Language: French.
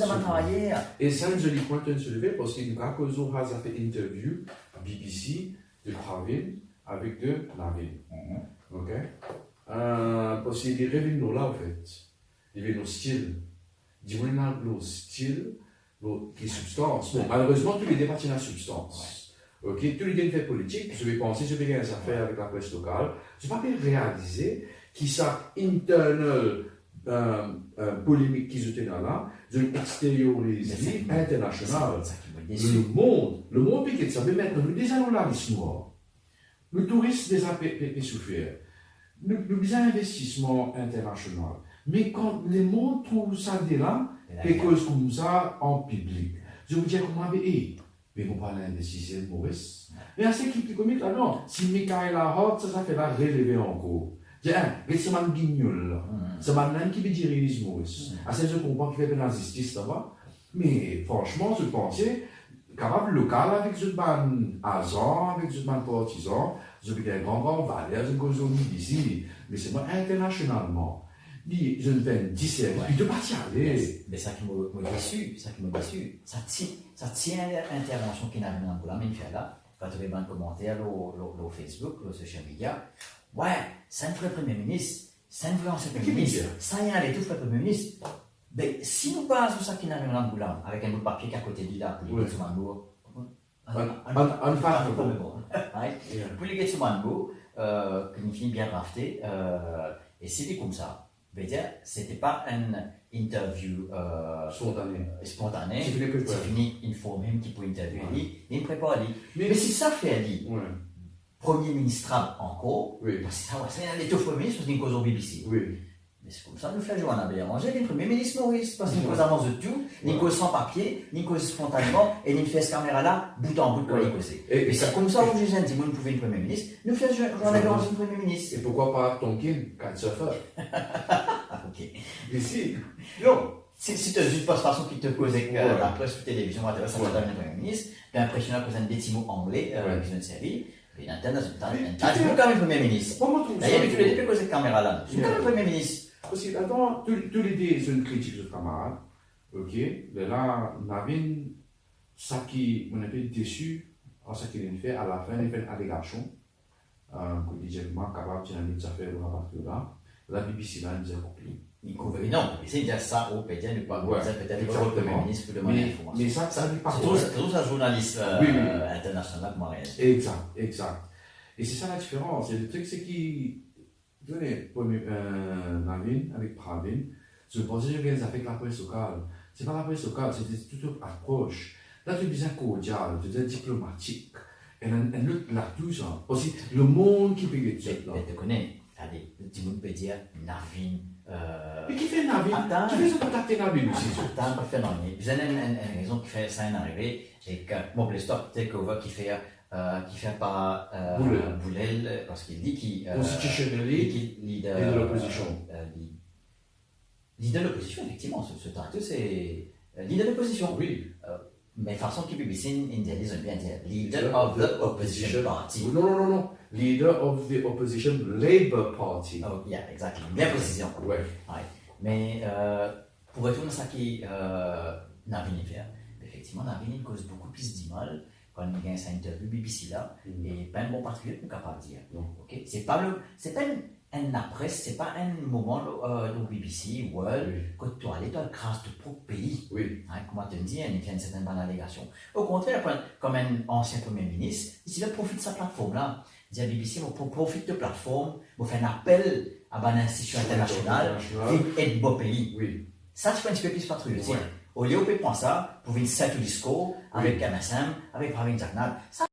va travailler. Et ça, je l'ai pointé sur le fait parce que nous avons fait une interview à BBC de Pravin avec de Navin. Ok? Parce qu'il y a des révélations là, en fait. Il y a nos styles. Dis-moi, nos styles, qui substance. Bon, malheureusement, tous les débats sont la substance. Ok? Tous les gains politiques, je vais penser, je vais gagner des affaires avec la presse locale. Je ne vais pas bien réaliser qui ça internal polémique qu'ils étaient là, de l'extérioriser international. Le monde piqué, ça veut maintenant, nous déjà nous l'avons noir. Le tourisme déjà peut souffrir. Nous besoin d'investissement international. Mais quand le monde trouve ça de là, quelque chose comme ça en public, je vous dis comment mais on parle d'investissement Maurice. Mais à ce qui est comique, là non, si Michael Hart, ça fait la relever encore. C'est un guignol. C'est un qui veut dire Maurice. À ce je comprends qu'il fait de la justice là-bas. Mais franchement, je pensais, capable local avec ce ban agent, avec ce ban partisan, je veux dire un grand valeur, je cause ici, mais c'est moi internationalement. Je ne fais 10 puis de partir aller. Mais ça qui m'a déçu, ça tient l'intervention qui n'a rien à voir, mais il fait là, quand tu as un commentaire au Facebook, au social media, ouais, ça ne ferait Premier ministre, ça ne ferait ancien Premier ministre, ça y est, tout ferait Premier ministre. Mais si nous basons sur ça qui n'a rien à voir, avec un bout de papier qui est à côté de là, pour les gars sur Mango, pour les gars sur Mango, qui finit bien drafté, et c'était comme ça. Je veux dire, c'était pas une interview spontanée. C'est fini, informer qui peut interviewer, il prépare lui. Mais si ça fait lui, Premier ministre encore, parce que ça va, c'est un des tout premiers ministres, parce qu'il y a une cause au BBC. Mais c'est comme ça, nous faisons un bien manger, il y a Premier ministre Maurice, parce qu'il y a une cause avance de tout, une cause sans papier, une cause spontanément, et il fait cette caméra là, bout en bout, pour les causer. Et c'est comme ça, où je disais, vous pouvez une Premier ministre, nous faisons un bien manger Premier ministre. Et pourquoi pas Tonkin, kitesurfer? Ok. Mais si, non. Si tu as juste pas de façon qui te cause avec la presse ou la télévision, ça va donner un Premier ministre, puis impressionnant que ça des petits mots anglais, qui sont une série. Puis l'antenne, c'est quand même Premier ministre. Il y a tous les deux causes avec caméra là. C'est quand même Premier ministre. Parce que, attends, tous les deux, c'est une critique de camarade. Ok? Mais là, Navin, ça qui m'a un peu déçu, en ce qu'il a fait, à la fin, il fait une allégation. Que dit Jacquemin, capable de faire des affaires à partir de là. La BBC là, il disait coupé. Il couvre, non, c'est dire ça au pédiat, ne pas dire peut-être que le Premier ministre peut demander l'information. Mais ça lui parle. C'est toujours un journaliste international comme Marianne. Exact. Et c'est ça la différence. Et le truc, c'est qu'il. Tenez, Navin avec Pravin, je pensais que je avec la presse locale. C'est pas la presse locale, c'est toute autre approche. Là, tu es cordial, tu es diplomatique. Et là, tout ça. Aussi, le monde qui peut être là. Tu connais, tu peux dire Navin. Mais qui fait Navin? Qui fait ça contacter Navin aussi? Attends, pas fait non. Vous avez une raison qui fait ça en arrivée, et que, bon, le stop takeover qui fait par Boulel, parce qu'il dit qu'il leader de l'opposition. Leader de l'opposition, effectivement, ce titre, c'est leader de l'opposition. Oui. Mais façon qui publie, ils disent bien dire leader of the opposition party. Non. Leader of the opposition Labour Party. Oh, yeah, exactement. Bien précision. Ouais. Mais pour retourner à ça qui Navin fait, effectivement, Navin cause beaucoup plus d'image quand il gagne sa interview BBC là, et pas un bon particulier qu'on est capable de dire. Okay? C'est pas un après, c'est pas un moment de BBC, World, que tu allais dans le crasse de propre pays. Comment te dire, il fait une certaine bonne allégation. Au contraire, comme un ancien Premier ministre, il profite de sa plateforme là. Il dit à BBC, on profite de la plateforme, on fait un appel à une institution internationale et aide beau pays. Ça, c'est un petit peu plus patriotique. Au lieu de prendre ça, pour une set discours avec MSM, avec Pravin Jagnal, ça